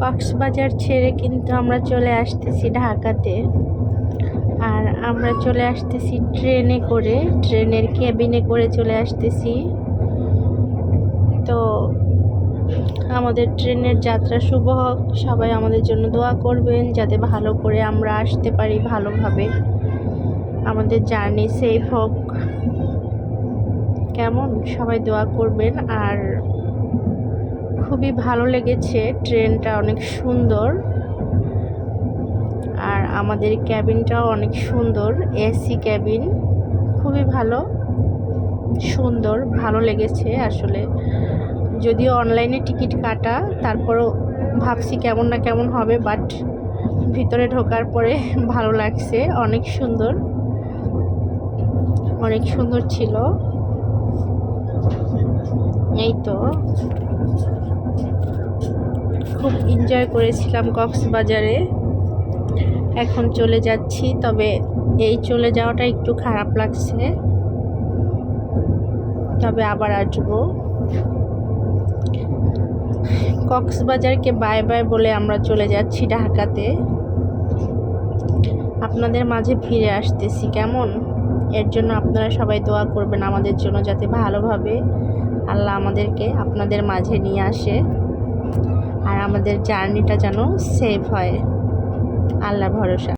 কক্সবাজার ছেড়ে কিন্তু আমরা চলে আসতেছি ঢাকাতে। আর আমরা চলে আসতেছি ট্রেনে করে, ট্রেনের কেবিনে করে চলে আসতেছি। তো আমাদের ট্রেনের যাত্রা শুভ হোক, সবাই আমাদের জন্য দোয়া করবেন যাতে ভালো করে আমরা আসতে পারি, ভালোভাবে আমাদের জার্নি সেফ হোক। কেমন সবাই দোয়া করবেন। আর খুবই ভালো লেগেছে, ট্রেনটা অনেক সুন্দর। আর আমাদের ক্যাবিনটাও অনেক সুন্দর, এসি ক্যাবিন, খুবই ভালো, সুন্দর, ভালো লেগেছে আসলে। যদিও অনলাইনে টিকিট কাটা, তারপরও ভাবছি কেমন না কেমন হবে, বাট ভিতরে ঢোকার পরে ভালো লাগছে। অনেক সুন্দর, অনেক সুন্দর ছিল। এই তো খুব এনজয় করেছিলাম কক্সবাজারে। এখন চলে যাচ্ছি, তবে এই চলে যাওয়াটা একটু খারাপ লাগছে, তবে আবার আসবো। কক্সবাজারকে বাই বাই বলে আমরা চলে যাচ্ছি ঢাকাতে। আপনাদের মাঝে ফিরে আসতেছি, কেমন? এর জন্য আপনারা সবাই দোয়া করবেন আমাদের জন্য, যাতে ভালোভাবে আল্লাহ আমাদেরকে আপনাদের মাঝে নিয়ে আসে আর আমাদের জার্নিটা যেন সেফ হয়। আল্লাহর ভরসা।